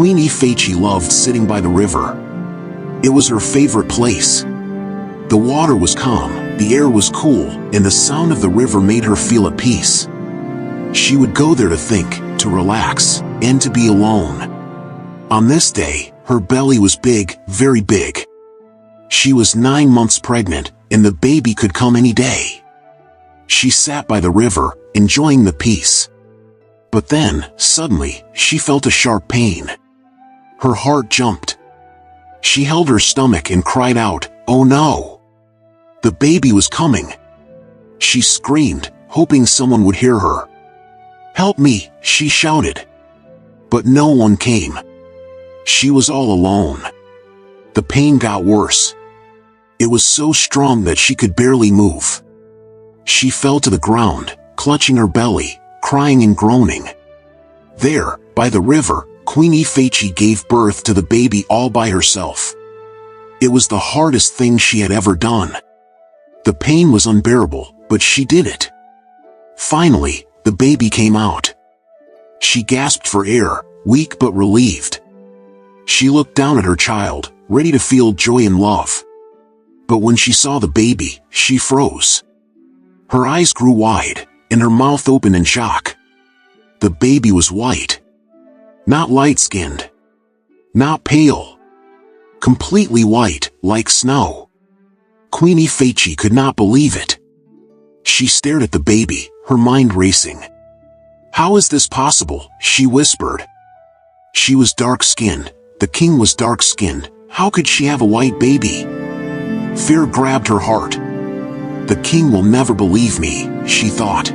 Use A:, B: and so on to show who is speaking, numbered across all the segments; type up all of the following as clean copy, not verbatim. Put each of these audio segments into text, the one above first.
A: Queen Ifechi loved sitting by the river. It was her favorite place. The water was calm, the air was cool, and the sound of the river made her feel at peace. She would go there to think, to relax, and to be alone. On this day, her belly was big, very big. She was 9 months pregnant, and the baby could come any day. She sat by the river, enjoying the peace. But then, suddenly, she felt a sharp pain. Her heart jumped. She held her stomach and cried out, "Oh no!" The baby was coming. She screamed, hoping someone would hear her. "Help me," she shouted. But no one came. She was all alone. The pain got worse. It was so strong that she could barely move. She fell to the ground, clutching her belly, crying and groaning. There, by the river, Queen Ifechi gave birth to the baby all by herself. It was the hardest thing she had ever done. The pain was unbearable, but she did it. Finally, the baby came out. She gasped for air, weak but relieved. She looked down at her child, ready to feel joy and love. But when she saw the baby, she froze. Her eyes grew wide, and her mouth opened in shock. The baby was white. Not light-skinned. Not pale. Completely white, like snow. Queen Ifechi could not believe it. She stared at the baby, her mind racing. "How is this possible?" she whispered. She was dark-skinned. The king was dark-skinned. How could she have a white baby? Fear grabbed her heart. "The king will never believe me," she thought.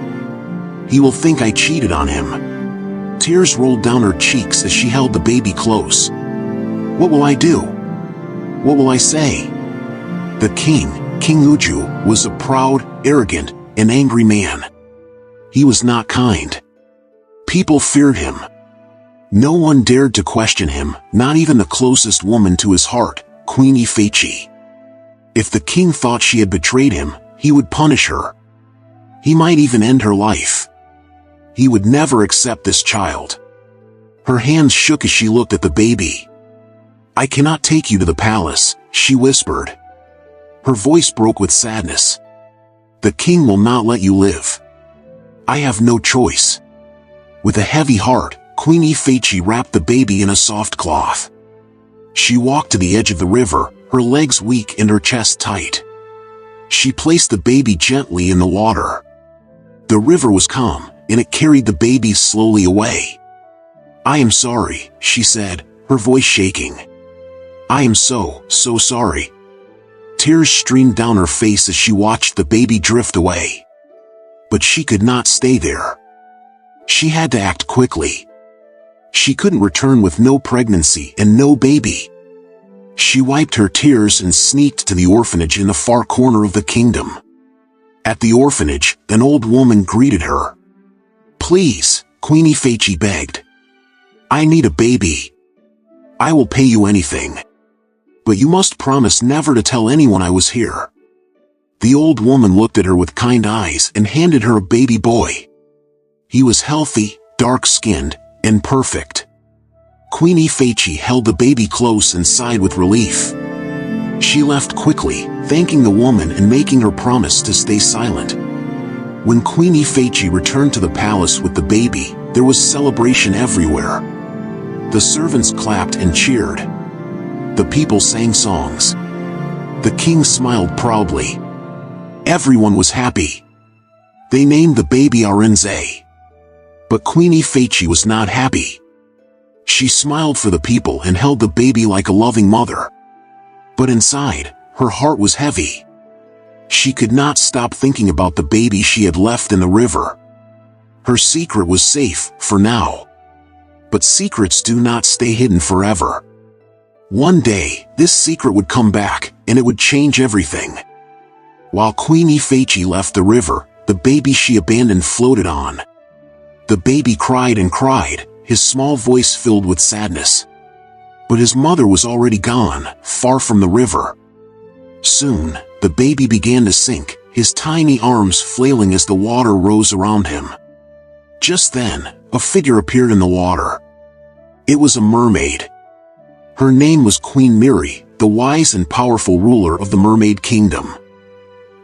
A: "He will think I cheated on him." Tears rolled down her cheeks as she held the baby close. "What will I do? What will I say?" The king, King Uju, was a proud, arrogant, and angry man. He was not kind. People feared him. No one dared to question him, not even the closest woman to his heart, Queen Ifechi. If the king thought she had betrayed him, he would punish her. He might even end her life. He would never accept this child. Her hands shook as she looked at the baby. "I cannot take you to the palace," she whispered. Her voice broke with sadness. "The king will not let you live. I have no choice." With a heavy heart, Queen Ifechi wrapped the baby in a soft cloth. She walked to the edge of the river, her legs weak and her chest tight. She placed the baby gently in the water. The river was calm, and it carried the baby slowly away. "I am sorry," she said, her voice shaking. "I am so sorry." Tears streamed down her face as she watched the baby drift away. But she could not stay there. She had to act quickly. She couldn't return with no pregnancy and no baby. She wiped her tears and sneaked to the orphanage in the far corner of the kingdom. At the orphanage, an old woman greeted her. "Please," Queen Ifechi begged. "I need a baby. I will pay you anything. But you must promise never to tell anyone I was here." The old woman looked at her with kind eyes and handed her a baby boy. He was healthy, dark-skinned, and perfect. Queen Ifechi held the baby close and sighed with relief. She left quickly, thanking the woman and making her promise to stay silent. When Queen Ifechi returned to the palace with the baby, there was celebration everywhere. The servants clapped and cheered. The people sang songs. The king smiled proudly. Everyone was happy. They named the baby Arinze. But Queen Ifechi was not happy. She smiled for the people and held the baby like a loving mother. But inside, her heart was heavy. She could not stop thinking about the baby she had left in the river. Her secret was safe, for now. But secrets do not stay hidden forever. One day, this secret would come back, and it would change everything. While Queen Ifechi left the river, the baby she abandoned floated on. The baby cried and cried, his small voice filled with sadness. But his mother was already gone, far from the river. Soon, the baby began to sink, his tiny arms flailing as the water rose around him. Just then, a figure appeared in the water. It was a mermaid. Her name was Queen Miri, the wise and powerful ruler of the Mermaid Kingdom.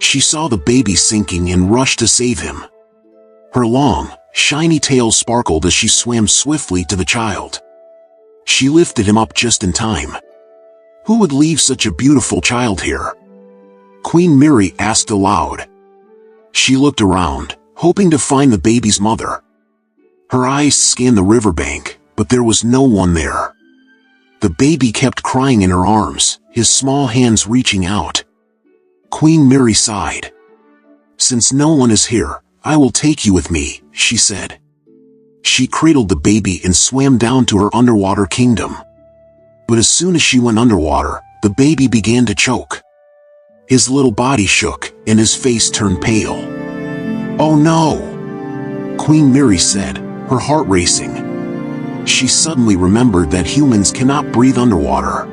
A: She saw the baby sinking and rushed to save him. Her long, shiny tail sparkled as she swam swiftly to the child. She lifted him up just in time. Who would leave such a beautiful child here? Queen Miri asked aloud. She looked around, hoping to find the baby's mother. Her eyes scanned the riverbank, but there was no one there. The baby kept crying in her arms, his small hands reaching out. Queen Miri sighed. "Since no one is here, I will take you with me," she said. She cradled the baby and swam down to her underwater kingdom. But as soon as she went underwater, the baby began to choke. His little body shook, and his face turned pale. "Oh no!" Queen Miri said, her heart racing. She suddenly remembered that humans cannot breathe underwater.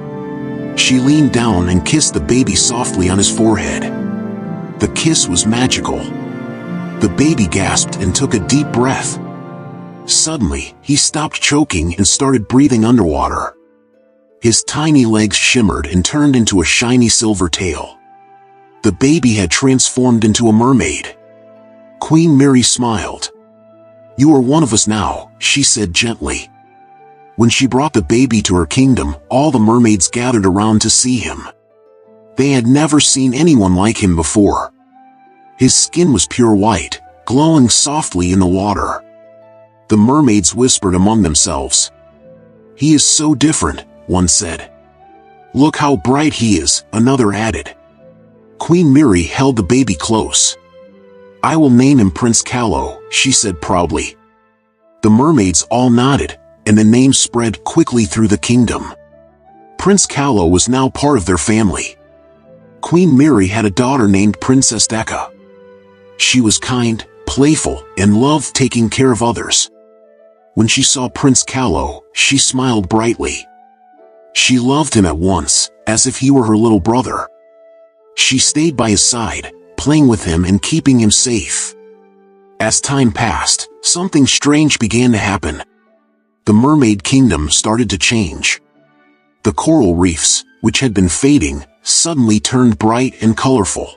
A: She leaned down and kissed the baby softly on his forehead. The kiss was magical. The baby gasped and took a deep breath. Suddenly, he stopped choking and started breathing underwater. His tiny legs shimmered and turned into a shiny silver tail. The baby had transformed into a mermaid. Queen Miri smiled. "You are one of us now," she said gently. When she brought the baby to her kingdom, all the mermaids gathered around to see him. They had never seen anyone like him before. His skin was pure white, glowing softly in the water. The mermaids whispered among themselves. "He is so different," one said. "Look how bright he is," another added. Queen Miri held the baby close. "I will name him Prince Callow," she said proudly. The mermaids all nodded, and the name spread quickly through the kingdom. Prince Callow was now part of their family. Queen Miri had a daughter named Princess Decca. She was kind, playful, and loved taking care of others. When she saw Prince Callow, she smiled brightly. She loved him at once, as if he were her little brother. She stayed by his side, playing with him and keeping him safe. As time passed, something strange began to happen. The Mermaid Kingdom started to change. The coral reefs, which had been fading, suddenly turned bright and colorful.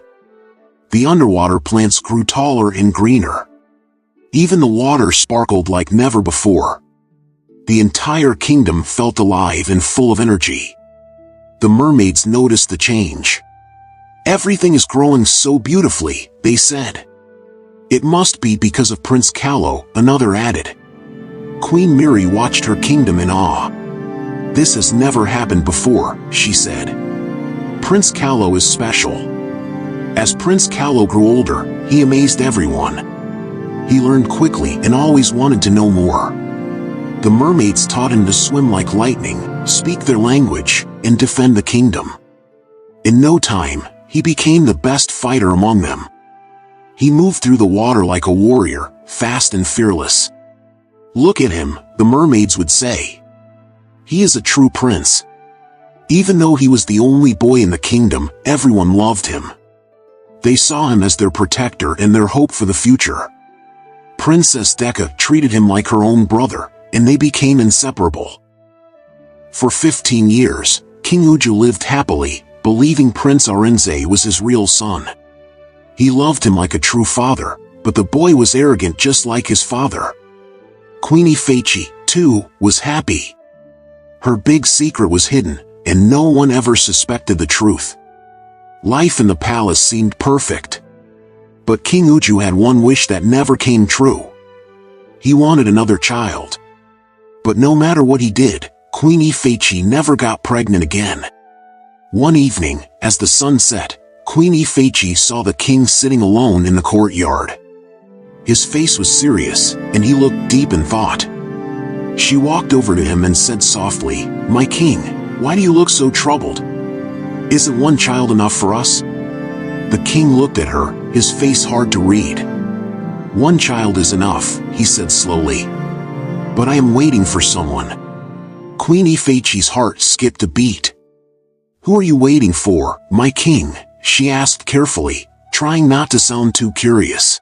A: The underwater plants grew taller and greener. Even the water sparkled like never before. The entire kingdom felt alive and full of energy. The mermaids noticed the change. "Everything is growing so beautifully," they said. "It must be because of Prince Callow," another added. Queen Miri watched her kingdom in awe. "This has never happened before," she said. "Prince Callow is special." As Prince Callow grew older, he amazed everyone. He learned quickly and always wanted to know more. The mermaids taught him to swim like lightning, speak their language, and defend the kingdom. In no time, he became the best fighter among them. He moved through the water like a warrior, fast and fearless. "Look at him," the mermaids would say. "He is a true prince." Even though he was the only boy in the kingdom, everyone loved him. They saw him as their protector and their hope for the future. Princess Decca treated him like her own brother, and they became inseparable. For 15 years, King Uju lived happily, believing Prince Arinze was his real son. He loved him like a true father, but the boy was arrogant just like his father. Queen Ifechi, too, was happy. Her big secret was hidden, and no one ever suspected the truth. Life in the palace seemed perfect. But King Uju had one wish that never came true. He wanted another child. But no matter what he did, Queen Ifechi never got pregnant again. One evening, as the sun set, Queen Ifechi saw the king sitting alone in the courtyard. His face was serious, and he looked deep in thought. She walked over to him and said softly, "My king, why do you look so troubled? Isn't one child enough for us?" The king looked at her, his face hard to read. "One child is enough," he said slowly. "But I am waiting for someone." Queen Ifechi's heart skipped a beat. "Who are you waiting for, my king?" she asked carefully, trying not to sound too curious.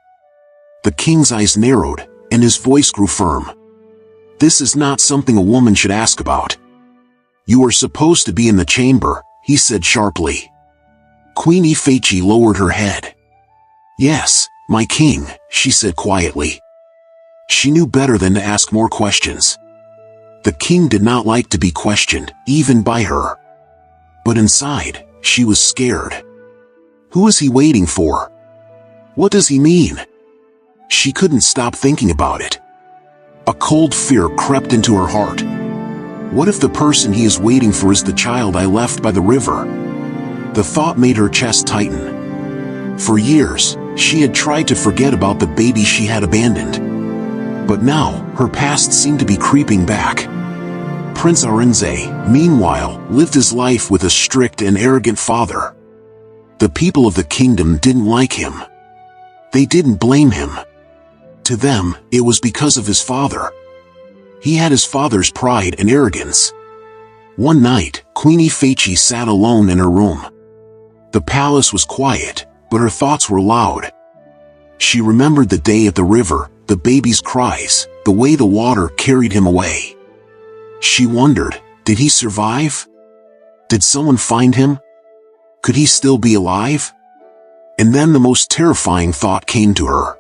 A: The king's eyes narrowed, and his voice grew firm. This is not something a woman should ask about. You are supposed to be in the chamber, he said sharply. Queen Ifechi lowered her head. Yes, my king, she said quietly. She knew better than to ask more questions. The king did not like to be questioned, even by her. But inside, she was scared. Who is he waiting for? What does he mean? She couldn't stop thinking about it. A cold fear crept into her heart. What if the person he is waiting for is the child I left by the river? The thought made her chest tighten. For years, she had tried to forget about the baby she had abandoned. But now, her past seemed to be creeping back. Prince Arinze, meanwhile, lived his life with a strict and arrogant father. The people of the kingdom didn't like him. They didn't blame him. To them, it was because of his father. He had his father's pride and arrogance. One night, Queen Ifechi sat alone in her room. The palace was quiet, but her thoughts were loud. She remembered the day at the river, the baby's cries, the way the water carried him away. She wondered, did he survive? Did someone find him? Could he still be alive? And then the most terrifying thought came to her.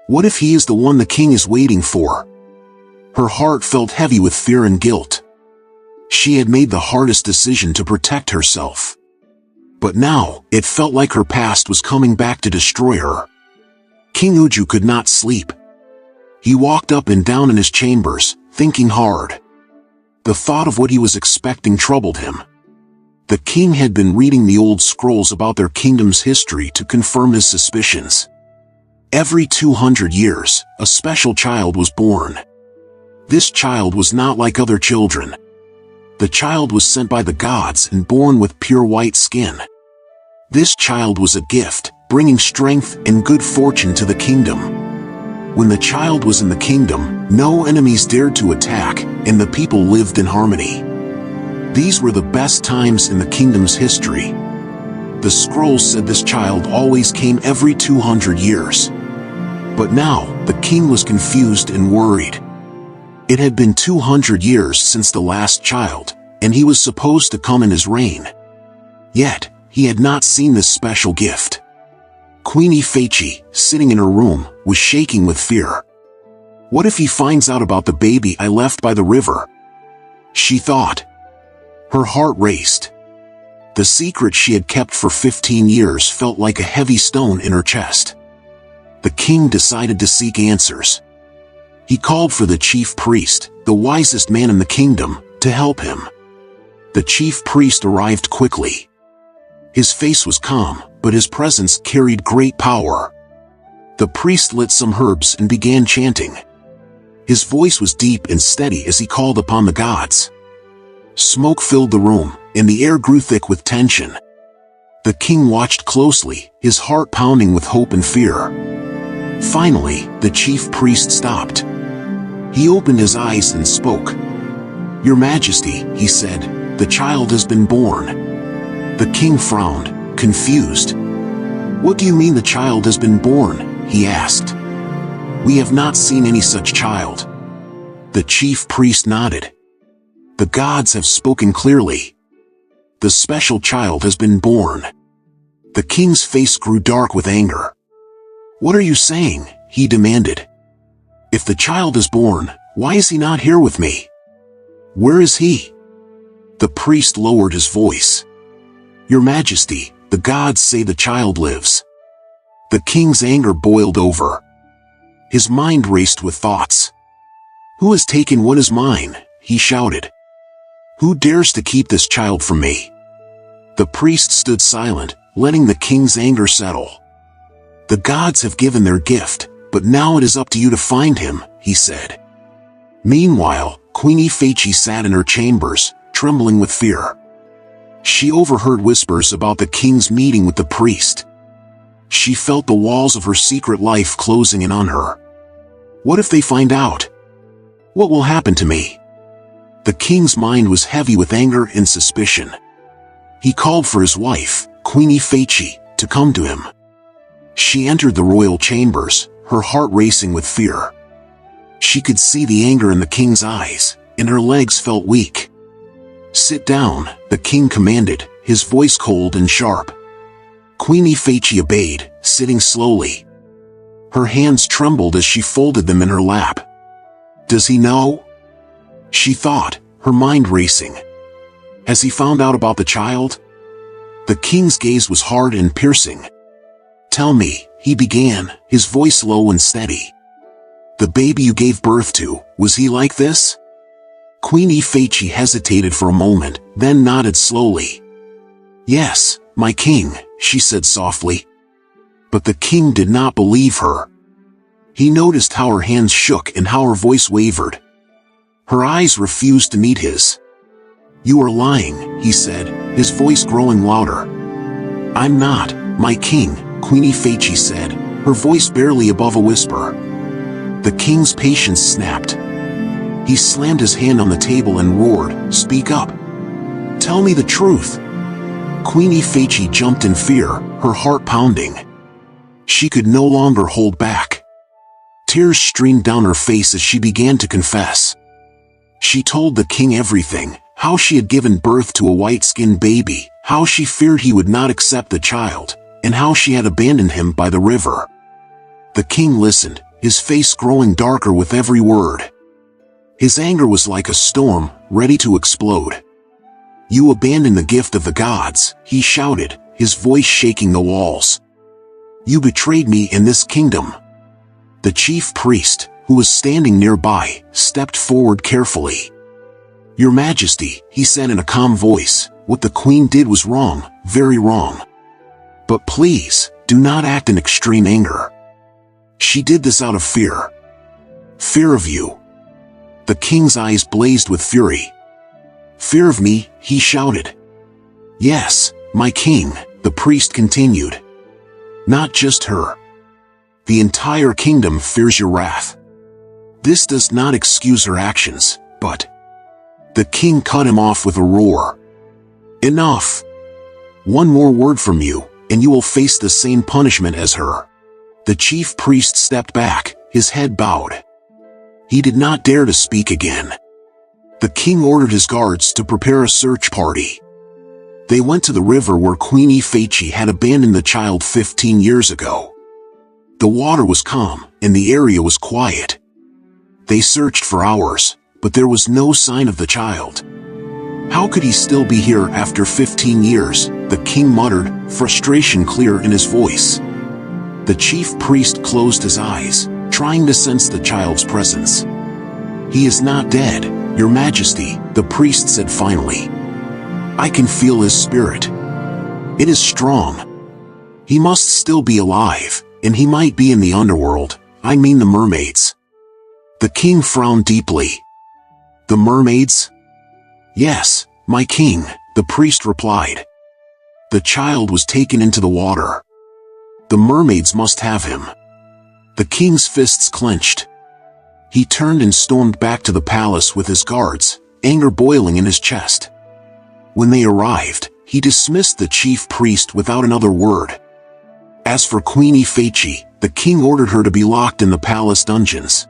A: What if he is the one the king is waiting for? Her heart felt heavy with fear and guilt. She had made the hardest decision to protect herself. But now, it felt like her past was coming back to destroy her. King Uju could not sleep. He walked up and down in his chambers, thinking hard. The thought of what he was expecting troubled him. The king had been reading the old scrolls about their kingdom's history to confirm his suspicions. Every 200 years, a special child was born. This child was not like other children. The child was sent by the gods and born with pure white skin. This child was a gift, bringing strength and good fortune to the kingdom. When the child was in the kingdom, no enemies dared to attack, and the people lived in harmony. These were the best times in the kingdom's history. The scrolls said this child always came every 200 years. But now, the king was confused and worried. It had been 200 years since the last child, and he was supposed to come in his reign. Yet, he had not seen this special gift. Queen Ifechi, sitting in her room, was shaking with fear. What if he finds out about the baby I left by the river? She thought. Her heart raced. The secret she had kept for 15 years felt like a heavy stone in her chest. The king decided to seek answers. He called for the chief priest, the wisest man in the kingdom, to help him. The chief priest arrived quickly. His face was calm, but his presence carried great power. The priest lit some herbs and began chanting. His voice was deep and steady as he called upon the gods. Smoke filled the room, and the air grew thick with tension. The king watched closely, his heart pounding with hope and fear. Finally, the chief priest stopped. He opened his eyes and spoke. "Your Majesty," he said, "the child has been born." The king frowned, confused. "What do you mean the child has been born?" he asked. "We have not seen any such child." The chief priest nodded. "The gods have spoken clearly. The special child has been born." The king's face grew dark with anger. "What are you saying?" he demanded. "If the child is born, why is he not here with me? Where is he?" The priest lowered his voice. "Your Majesty, the gods say the child lives." The king's anger boiled over. His mind raced with thoughts. "Who has taken what is mine?" he shouted. "Who dares to keep this child from me?" The priest stood silent, letting the king's anger settle. "The gods have given their gift, but now it is up to you to find him," he said. Meanwhile, Queen Ifechi sat in her chambers, trembling with fear. She overheard whispers about the king's meeting with the priest. She felt the walls of her secret life closing in on her. What if they find out? What will happen to me? The king's mind was heavy with anger and suspicion. He called for his wife, Queen Ifechi, to come to him. She entered the royal chambers, her heart racing with fear. She could see the anger in the king's eyes, and her legs felt weak. "Sit down," the king commanded, his voice cold and sharp. Queen Ifechi obeyed, sitting slowly. Her hands trembled as she folded them in her lap. "Does he know?" she thought, her mind racing. "Has he found out about the child?" The king's gaze was hard and piercing. "Tell me," he began, his voice low and steady. "The baby you gave birth to, was he like this?" Queen Ifechi hesitated for a moment, then nodded slowly. "Yes, my king," she said softly. But the king did not believe her. He noticed how her hands shook and how her voice wavered. Her eyes refused to meet his. "You are lying," he said, his voice growing louder. "I'm not, my king," Queen Ifechi said, her voice barely above a whisper. The king's patience snapped. He slammed his hand on the table and roared, "Speak up! Tell me the truth!" Queen Ifechi jumped in fear, her heart pounding. She could no longer hold back. Tears streamed down her face as she began to confess. She told the king everything, how she had given birth to a white-skinned baby, how she feared he would not accept the child, and how she had abandoned him by the river. The king listened, his face growing darker with every word. His anger was like a storm, ready to explode. "You abandoned the gift of the gods," he shouted, his voice shaking the walls. "You betrayed me in this kingdom." The chief priest, who was standing nearby, stepped forward carefully. "Your Majesty," he said in a calm voice, "what the queen did was wrong, very wrong. But please, do not act in extreme anger. She did this out of fear. Fear of you." The king's eyes blazed with fury. "Fear of me?" he shouted. "Yes, my king," the priest continued. "Not just her. The entire kingdom fears your wrath. This does not excuse her actions, but—" The king cut him off with a roar. "Enough! One more word from you, and you will face the same punishment as her." The chief priest stepped back, his head bowed. He did not dare to speak again. The king ordered his guards to prepare a search party. They went to the river where Queen Ifechi had abandoned the child 15 years ago. The water was calm, and the area was quiet. They searched for hours, but there was no sign of the child. How could he still be here after 15 years? The king muttered, frustration clear in his voice. The chief priest closed his eyes, trying to sense the child's presence. "He is not dead, Your Majesty," the priest said finally. "I can feel his spirit. It is strong. He must still be alive, and he might be in the underworld, I mean the mermaids." The king frowned deeply. "The mermaids?" "Yes, my king," the priest replied. "The child was taken into the water. The mermaids must have him." The king's fists clenched. He turned and stormed back to the palace with his guards, anger boiling in his chest. When they arrived, he dismissed the chief priest without another word. As for Queen Ifechi, the king ordered her to be locked in the palace dungeons.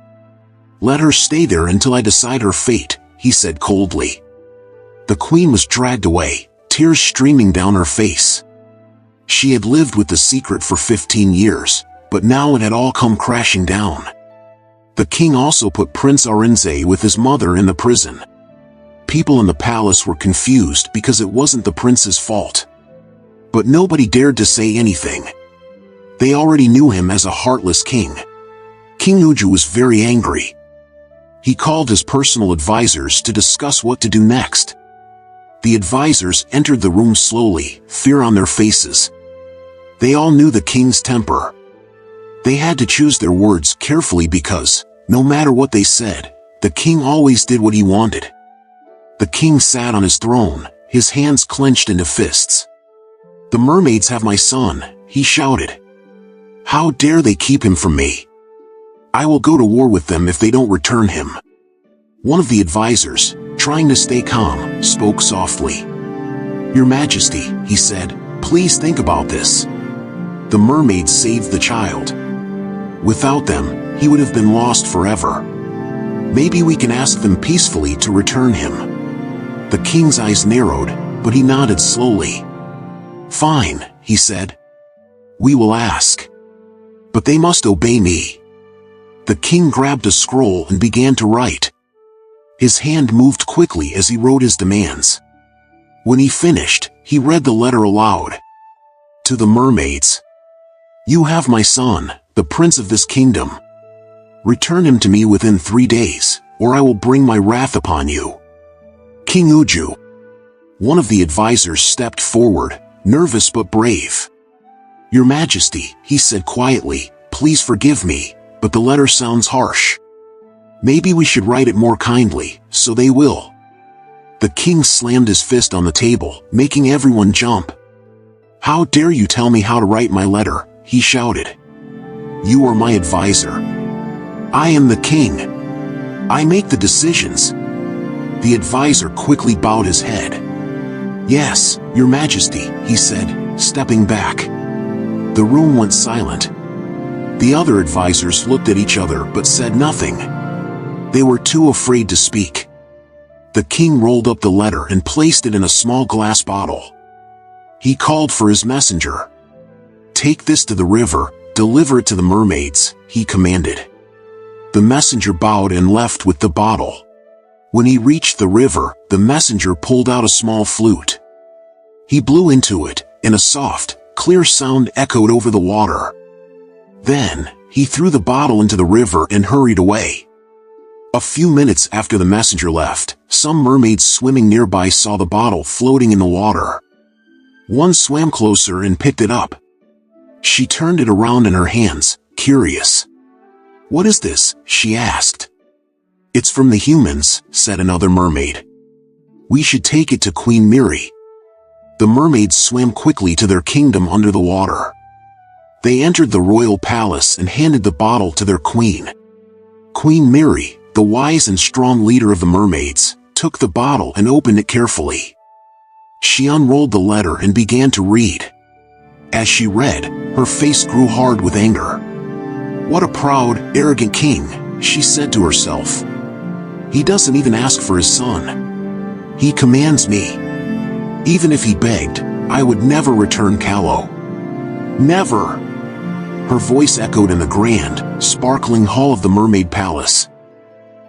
A: "Let her stay there until I decide her fate," he said coldly. The queen was dragged away, tears streaming down her face. She had lived with the secret for 15 years, but now it had all come crashing down. The king also put Prince Arinze with his mother in the prison. People in the palace were confused because it wasn't the prince's fault. But nobody dared to say anything. They already knew him as a heartless king. King Uju was very angry. He called his personal advisors to discuss what to do next. The advisors entered the room slowly, fear on their faces. They all knew the king's temper. They had to choose their words carefully because, no matter what they said, the king always did what he wanted. The king sat on his throne, his hands clenched into fists. "The mermaids have my son," he shouted. "How dare they keep him from me? I will go to war with them if they don't return him." One of the advisors, trying to stay calm, spoke softly. "Your Majesty," he said, "please think about this. The mermaids saved the child. Without them, he would have been lost forever. Maybe we can ask them peacefully to return him." The king's eyes narrowed, but he nodded slowly. "Fine," he said. "We will ask. But they must obey me." The king grabbed a scroll and began to write. His hand moved quickly as he wrote his demands. When he finished, he read the letter aloud. "To the mermaids. You have my son, the prince of this kingdom. Return him to me within 3 days, or I will bring my wrath upon you. King Uju." One of the advisors stepped forward, nervous but brave. "Your Majesty," he said quietly, "please forgive me, but the letter sounds harsh. Maybe we should write it more kindly, so they will." The king slammed his fist on the table, making everyone jump. "How dare you tell me how to write my letter?" he shouted. "You are my advisor. I am the king. I make the decisions." The advisor quickly bowed his head. "Yes, Your Majesty," he said, stepping back. The room went silent. The other advisors looked at each other but said nothing. They were too afraid to speak. The king rolled up the letter and placed it in a small glass bottle. He called for his messenger. "Take this to the river, deliver it to the mermaids," he commanded. The messenger bowed and left with the bottle. When he reached the river, the messenger pulled out a small flute. He blew into it, and a soft, clear sound echoed over the water. Then, he threw the bottle into the river and hurried away. A few minutes after the messenger left, some mermaids swimming nearby saw the bottle floating in the water. One swam closer and picked it up. She turned it around in her hands, curious. "What is this?" she asked. "It's from the humans," said another mermaid. "We should take it to Queen Miri." The mermaids swam quickly to their kingdom under the water. They entered the royal palace and handed the bottle to their queen. Queen Miri, the wise and strong leader of the mermaids, took the bottle and opened it carefully. She unrolled the letter and began to read. As she read, her face grew hard with anger. "What a proud, arrogant king," she said to herself. "He doesn't even ask for his son. He commands me. Even if he begged, I would never return Callow. Never." Her voice echoed in the grand, sparkling hall of the mermaid palace.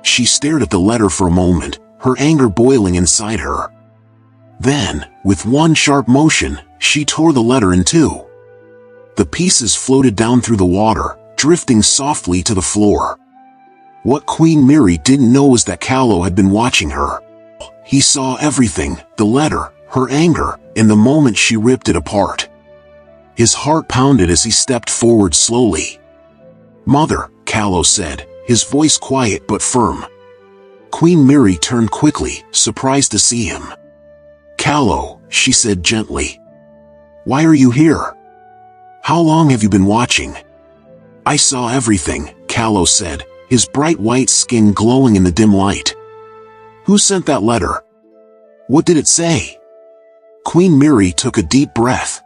A: She stared at the letter for a moment, her anger boiling inside her. Then, with one sharp motion, she tore the letter in two. The pieces floated down through the water, drifting softly to the floor. What Queen Miri didn't know was that Callow had been watching her. He saw everything, the letter, her anger, and the moment she ripped it apart. His heart pounded as he stepped forward slowly. "Mother," Callow said, his voice quiet but firm. Queen Miri turned quickly, surprised to see him. "Callow," she said gently. "Why are you here? How long have you been watching?" "I saw everything," Callow said, his bright white skin glowing in the dim light. "Who sent that letter? What did it say?" Queen Miri took a deep breath.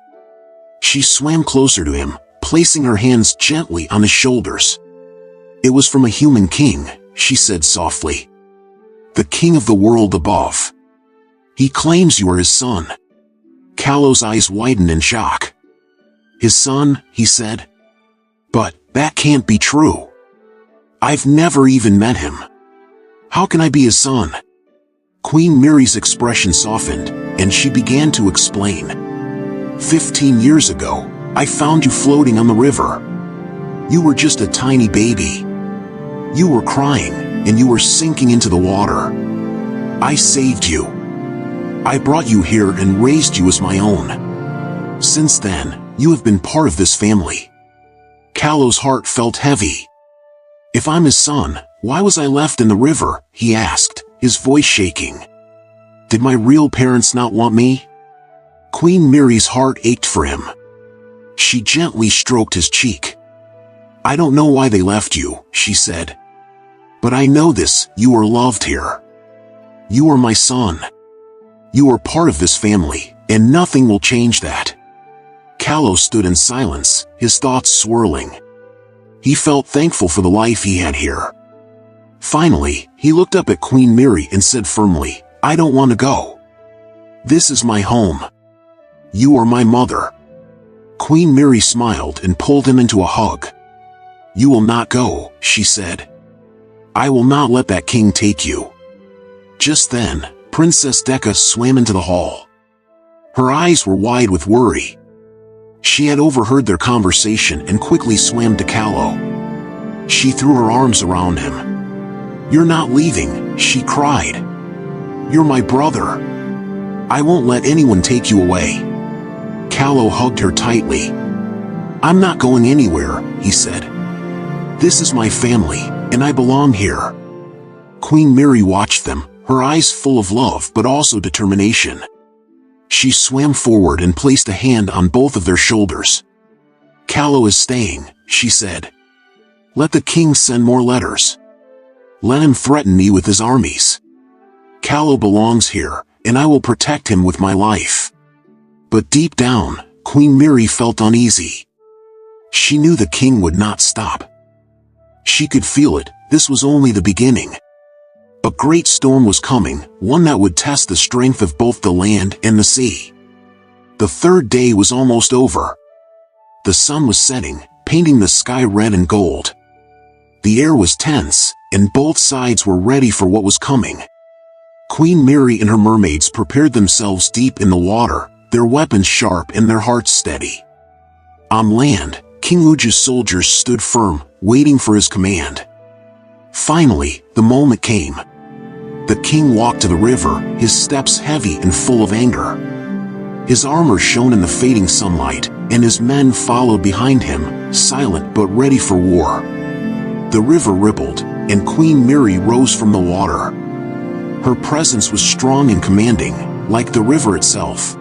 A: She swam closer to him, placing her hands gently on his shoulders. "It was from a human king," she said softly. "The king of the world above. He claims you are his son." Callow's eyes widened in shock. "His son," he said. "But that can't be true. I've never even met him. How can I be his son?" Queen Miri's expression softened, and she began to explain. 15 years ago, I found you floating on the river. You were just a tiny baby. You were crying, and you were sinking into the water. I saved you. I brought you here and raised you as my own. Since then, you have been part of this family." Callow's heart felt heavy. "If I'm his son, why was I left in the river?" he asked, his voice shaking. "Did my real parents not want me?" Queen Miri's heart ached for him. She gently stroked his cheek. "I don't know why they left you," she said. "But I know this, you are loved here. You are my son. You are part of this family, and nothing will change that." Callow stood in silence, his thoughts swirling. He felt thankful for the life he had here. Finally, he looked up at Queen Mary and said firmly, "I don't want to go. This is my home. You are my mother." Queen Mary smiled and pulled him into a hug. "You will not go," she said. "I will not let that king take you." Just then, Princess Decca swam into the hall. Her eyes were wide with worry. She had overheard their conversation and quickly swam to Callow. She threw her arms around him. "You're not leaving," she cried. "You're my brother. I won't let anyone take you away." Callow hugged her tightly. "I'm not going anywhere," he said. "This is my family, and I belong here." Queen Mary watched them, her eyes full of love but also determination. She swam forward and placed a hand on both of their shoulders. "Callow is staying," she said. "Let the king send more letters. Let him threaten me with his armies. Callow belongs here, and I will protect him with my life." But deep down, Queen Mary felt uneasy. She knew the king would not stop. She could feel it, this was only the beginning. A great storm was coming, one that would test the strength of both the land and the sea. The third day was almost over. The sun was setting, painting the sky red and gold. The air was tense, and both sides were ready for what was coming. Queen Mary and her mermaids prepared themselves deep in the water, their weapons sharp and their hearts steady. On land, King Uju's soldiers stood firm, waiting for his command. Finally, the moment came. The king walked to the river, his steps heavy and full of anger. His armor shone in the fading sunlight, and his men followed behind him, silent but ready for war. The river rippled, and Queen Mary rose from the water. Her presence was strong and commanding, like the river itself.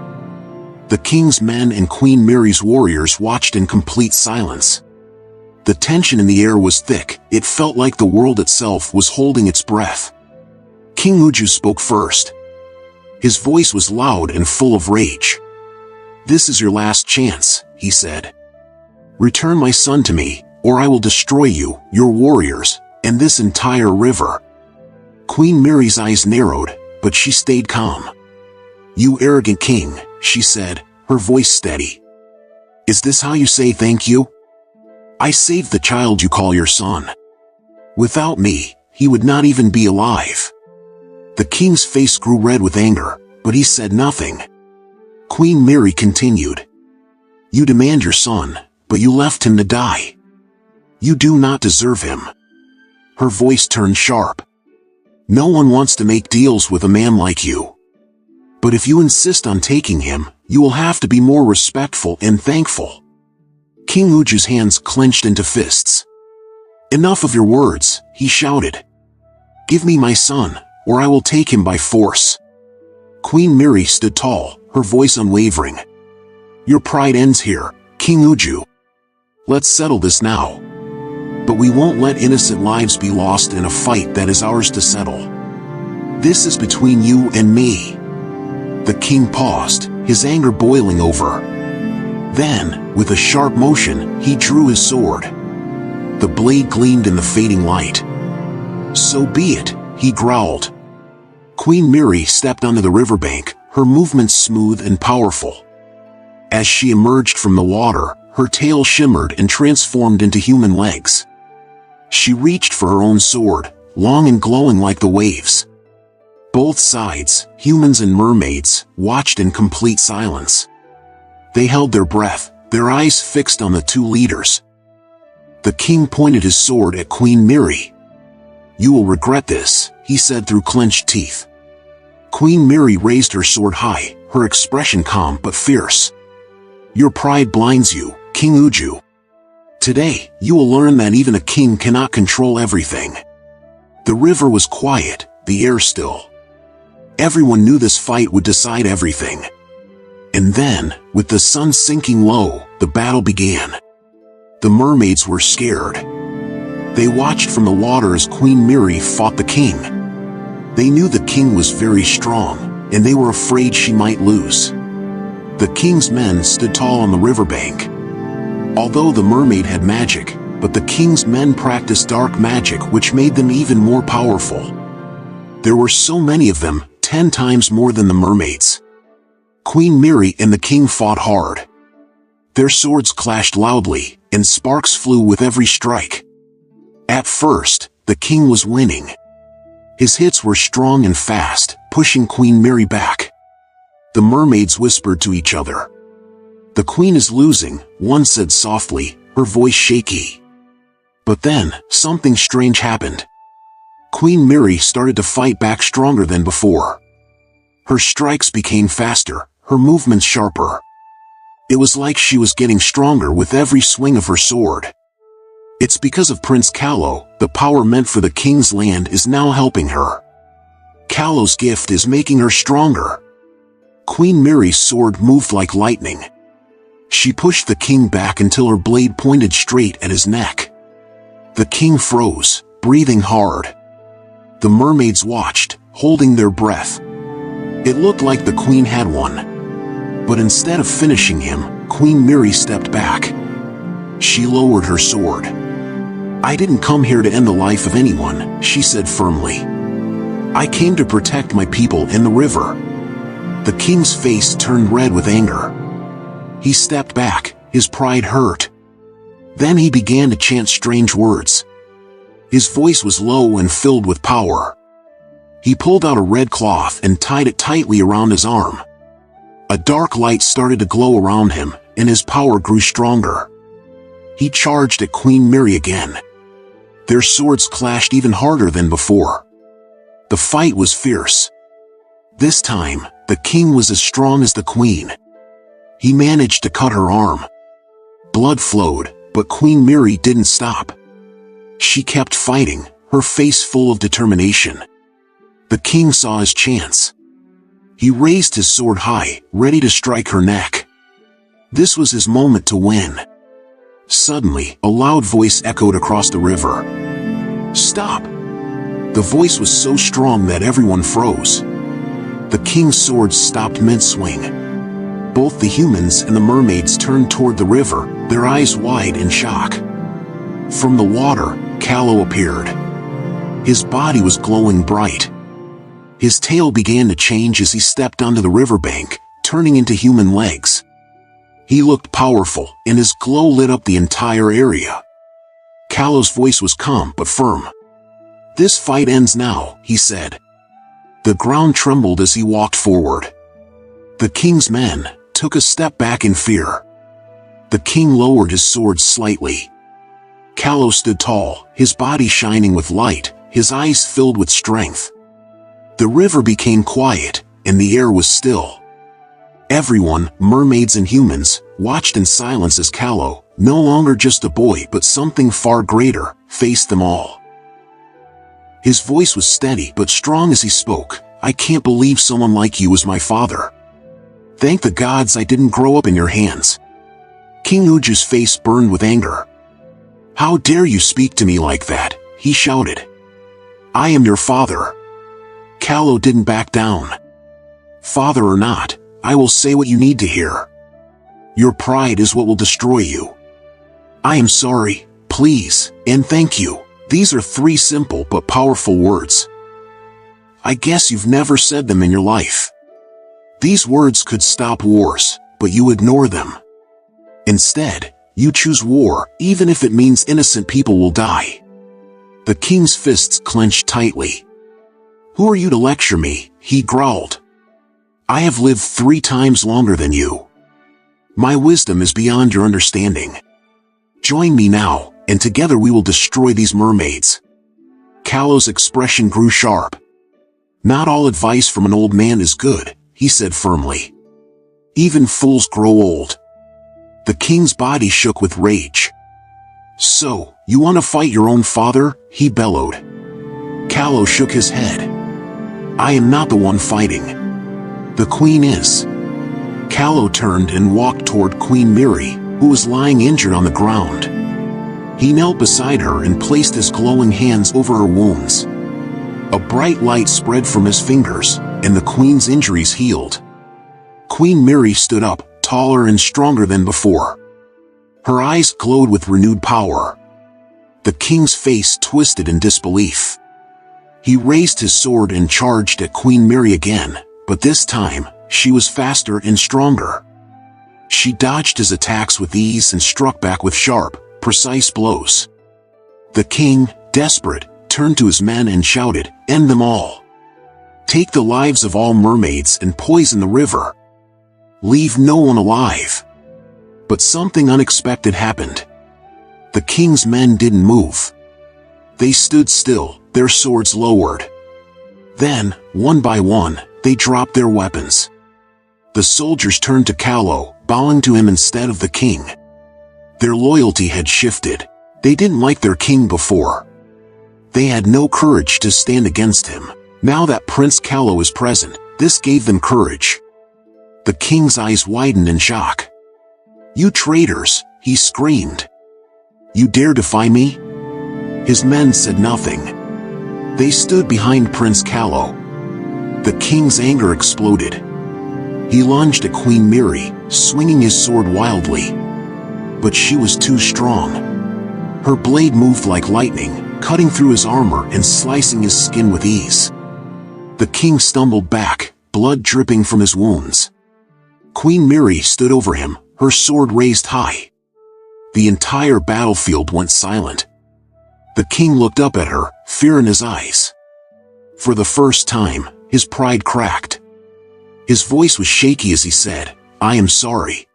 A: The king's men and Queen Mary's warriors watched in complete silence. The tension in the air was thick, it felt like the world itself was holding its breath. King Uju spoke first. His voice was loud and full of rage. "This is your last chance," he said. "Return my son to me, or I will destroy you, your warriors, and this entire river." Queen Mary's eyes narrowed, but she stayed calm. "You arrogant king," she said, her voice steady. "Is this how you say thank you? I saved the child you call your son. Without me, he would not even be alive." The king's face grew red with anger, but he said nothing. Queen Mary continued. "You demand your son, but you left him to die. You do not deserve him." Her voice turned sharp. "No one wants to make deals with a man like you. But if you insist on taking him, you will have to be more respectful and thankful." King Uju's hands clenched into fists. "Enough of your words," he shouted. "Give me my son, or I will take him by force." Queen Mary stood tall, her voice unwavering. "Your pride ends here, King Uju. Let's settle this now. But we won't let innocent lives be lost in a fight that is ours to settle. This is between you and me." The king paused, his anger boiling over. Then, with a sharp motion, he drew his sword. The blade gleamed in the fading light. "So be it," he growled. Queen Mary stepped onto the riverbank, her movements smooth and powerful. As she emerged from the water, her tail shimmered and transformed into human legs. She reached for her own sword, long and glowing like the waves. Both sides, humans and mermaids, watched in complete silence. They held their breath, their eyes fixed on the two leaders. The king pointed his sword at Queen Mary. "You will regret this," he said through clenched teeth. Queen Mary raised her sword high, her expression calm but fierce. "Your pride blinds you, King Uju. Today, you will learn that even a king cannot control everything." The river was quiet, the air still. Everyone knew this fight would decide everything. And then, with the sun sinking low, the battle began. The mermaids were scared. They watched from the water as Queen Mary fought the king. They knew the king was very strong, and they were afraid she might lose. The king's men stood tall on the riverbank. Although the mermaid had magic, but the king's men practiced dark magic which made them even more powerful. There were so many of them, 10 times more than the mermaids. Queen Mary and the king fought hard. Their swords clashed loudly, and sparks flew with every strike. At first, the king was winning. His hits were strong and fast, pushing Queen Mary back. The mermaids whispered to each other. "The queen is losing," one said softly, her voice shaky. But then, something strange happened. Queen Mary started to fight back stronger than before. Her strikes became faster, her movements sharper. It was like she was getting stronger with every swing of her sword. It's because of Prince Callo, the power meant for the king's land is now helping her. Callo's gift is making her stronger. Queen Mary's sword moved like lightning. She pushed the king back until her blade pointed straight at his neck. The king froze, breathing hard. The mermaids watched, holding their breath. It looked like the queen had won. But instead of finishing him, Queen Mary stepped back. She lowered her sword. "I didn't come here to end the life of anyone," she said firmly. "I came to protect my people and the river." The king's face turned red with anger. He stepped back, his pride hurt. Then he began to chant strange words. His voice was low and filled with power. He pulled out a red cloth and tied it tightly around his arm. A dark light started to glow around him, and his power grew stronger. He charged at Queen Mary again. Their swords clashed even harder than before. The fight was fierce. This time, the king was as strong as the queen. He managed to cut her arm. Blood flowed, but Queen Mary didn't stop. She kept fighting, her face full of determination. The king saw his chance. He raised his sword high, ready to strike her neck. This was his moment to win. Suddenly, a loud voice echoed across the river. "Stop!" The voice was so strong that everyone froze. The king's sword stopped mid-swing. Both the humans and the mermaids turned toward the river, their eyes wide in shock. From the water, Callo appeared. His body was glowing bright. His tail began to change as he stepped onto the riverbank, turning into human legs. He looked powerful, and his glow lit up the entire area. Callo's voice was calm but firm. "This fight ends now," he said. The ground trembled as he walked forward. The king's men took a step back in fear. The king lowered his sword slightly. Callo stood tall, his body shining with light, his eyes filled with strength. The river became quiet, and the air was still. Everyone, mermaids and humans, watched in silence as Callo, no longer just a boy but something far greater, faced them all. His voice was steady but strong as he spoke. "I can't believe someone like you is my father. Thank the gods I didn't grow up in your hands." King Uju's face burned with anger. "How dare you speak to me like that?" he shouted. "I am your father." Callo didn't back down. "Father or not, I will say what you need to hear. Your pride is what will destroy you. I am sorry, please, and thank you. These are 3 simple but powerful words. I guess you've never said them in your life. These words could stop wars, but you ignore them. Instead, you choose war, even if it means innocent people will die." The king's fists clenched tightly. "Who are you to lecture me?" he growled. "I have lived 3 times longer than you. My wisdom is beyond your understanding. Join me now, and together we will destroy these mermaids." Callo's expression grew sharp. "Not all advice from an old man is good," he said firmly. "Even fools grow old." The king's body shook with rage. "So, you want to fight your own father?" he bellowed. Callo shook his head. "I am not the one fighting. The queen is." Callo turned and walked toward Queen Mary, who was lying injured on the ground. He knelt beside her and placed his glowing hands over her wounds. A bright light spread from his fingers, and the queen's injuries healed. Queen Mary stood up, taller and stronger than before. Her eyes glowed with renewed power. The king's face twisted in disbelief. He raised his sword and charged at Queen Mary again, but this time, she was faster and stronger. She dodged his attacks with ease and struck back with sharp, precise blows. The king, desperate, turned to his men and shouted, "End them all! Take the lives of all mermaids and poison the river. Leave no one alive." But something unexpected happened. The king's men didn't move. They stood still, their swords lowered. Then, one by one, they dropped their weapons. The soldiers turned to Callow, bowing to him instead of the king. Their loyalty had shifted. They didn't like their king before. They had no courage to stand against him. Now that Prince Callow is present, this gave them courage. The king's eyes widened in shock. "You traitors!" he screamed. "You dare defy me?" His men said nothing. They stood behind Prince Callow. The king's anger exploded. He lunged at Queen Mary, swinging his sword wildly. But she was too strong. Her blade moved like lightning, cutting through his armor and slicing his skin with ease. The king stumbled back, blood dripping from his wounds. Queen Mary stood over him, her sword raised high. The entire battlefield went silent. The king looked up at her, fear in his eyes. For the first time, his pride cracked. His voice was shaky as he said, "I am sorry."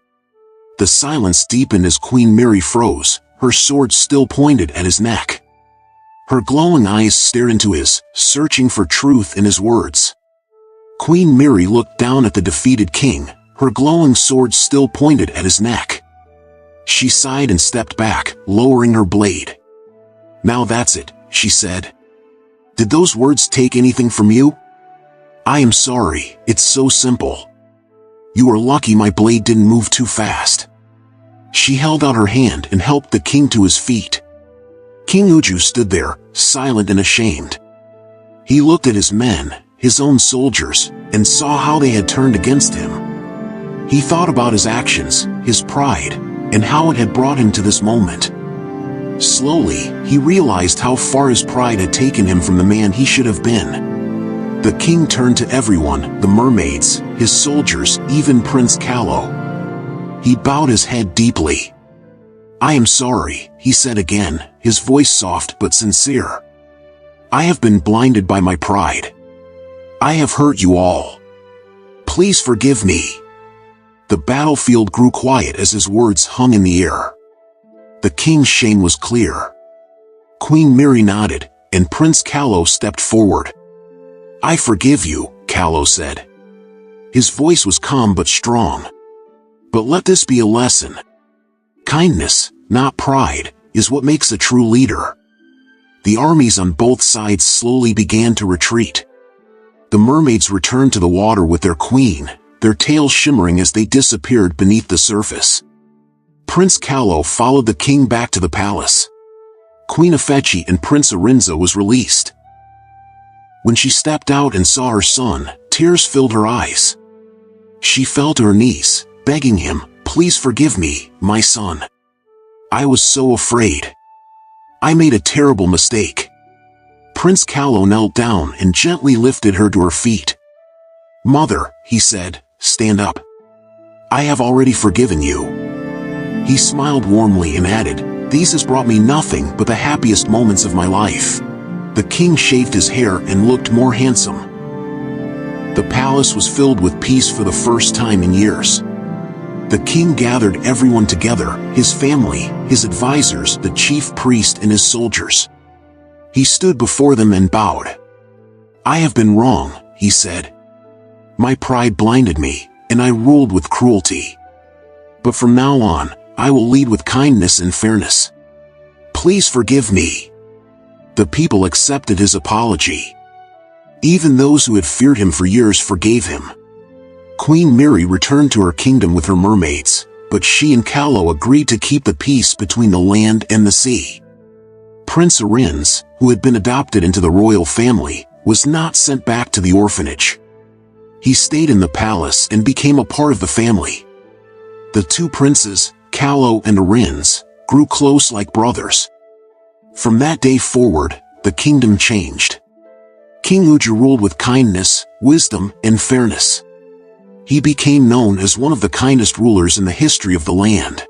A: The silence deepened as Queen Mary froze, her sword still pointed at his neck. Her glowing eyes stared into his, searching for truth in his words. Queen Mary looked down at the defeated king, her glowing sword still pointed at his neck. She sighed and stepped back, lowering her blade. "Now that's it," she said. "Did those words take anything from you? I am sorry, it's so simple. You are lucky my blade didn't move too fast." She held out her hand and helped the king to his feet. King Uju stood there, silent and ashamed. He looked at his men, his own soldiers, and saw how they had turned against him. He thought about his actions, his pride, and how it had brought him to this moment. Slowly, he realized how far his pride had taken him from the man he should have been. The king turned to everyone, the mermaids, his soldiers, even Prince Callow. He bowed his head deeply. "I am sorry," he said again, his voice soft but sincere. "I have been blinded by my pride. I have hurt you all. Please forgive me." The battlefield grew quiet as his words hung in the air. The king's shame was clear. Queen Mary nodded, and Prince Callow stepped forward. "I forgive you," Callow said. His voice was calm but strong. "But let this be a lesson. Kindness, not pride, is what makes a true leader." The armies on both sides slowly began to retreat. The mermaids returned to the water with their queen, their tails shimmering as they disappeared beneath the surface. Prince Callow followed the king back to the palace. Queen Afechi and Prince Arinza was released. When she stepped out and saw her son, tears filled her eyes. She fell to her knees, begging him, "Please forgive me, my son. I was so afraid. I made a terrible mistake." Prince Callow knelt down and gently lifted her to her feet. "Mother," he said, "stand up. I have already forgiven you." He smiled warmly and added, "These has brought me nothing but the happiest moments of my life." The king shaved his hair and looked more handsome. The palace was filled with peace for the first time in years. The king gathered everyone together, his family, his advisors, the chief priest and his soldiers. He stood before them and bowed. "I have been wrong," he said. "My pride blinded me, and I ruled with cruelty. But from now on, I will lead with kindness and fairness. Please forgive me." The people accepted his apology. Even those who had feared him for years forgave him. Queen Mary returned to her kingdom with her mermaids, but she and Callow agreed to keep the peace between the land and the sea. Prince Arinze, who had been adopted into the royal family, was not sent back to the orphanage. He stayed in the palace and became a part of the family. The two princes, Callow and Arinze, grew close like brothers. From that day forward, the kingdom changed. King Uja ruled with kindness, wisdom, and fairness. He became known as one of the kindest rulers in the history of the land.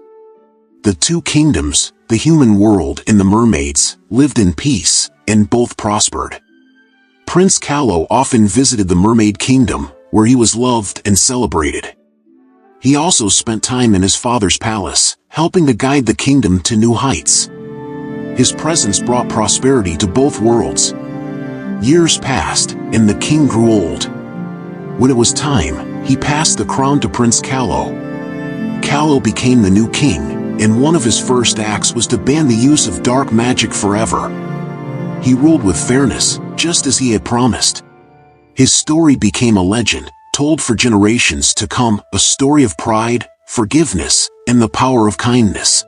A: The two kingdoms, the human world and the mermaids, lived in peace, and both prospered. Prince Callow often visited the Mermaid Kingdom, where he was loved and celebrated. He also spent time in his father's palace, helping to guide the kingdom to new heights. His presence brought prosperity to both worlds. Years passed, and the king grew old. When it was time, he passed the crown to Prince Callow. Callow became the new king, and one of his first acts was to ban the use of dark magic forever. He ruled with fairness, just as he had promised. His story became a legend, told for generations to come, a story of pride, forgiveness, and the power of kindness.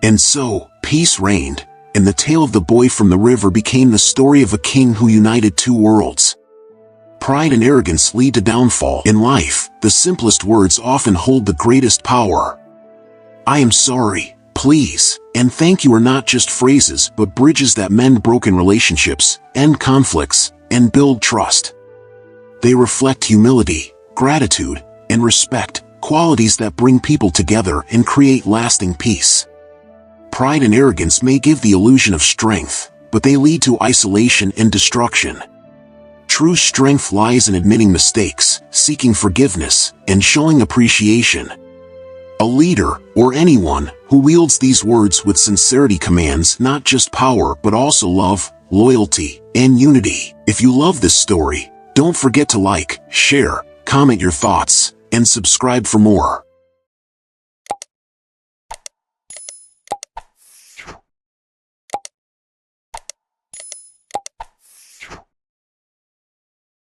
A: And so, peace reigned, and the tale of the boy from the river became the story of a king who united two worlds. Pride and arrogance lead to downfall. In life, the simplest words often hold the greatest power. I am sorry, please, and thank you are not just phrases but bridges that mend broken relationships, end conflicts, and build trust. They reflect humility, gratitude, and respect, qualities that bring people together and create lasting peace. Pride and arrogance may give the illusion of strength, but they lead to isolation and destruction. True strength lies in admitting mistakes, seeking forgiveness, and showing appreciation. A leader, or anyone, who wields these words with sincerity commands not just power but also love, loyalty, and unity. If you love this story, don't forget to like, share, comment your thoughts, and subscribe for more.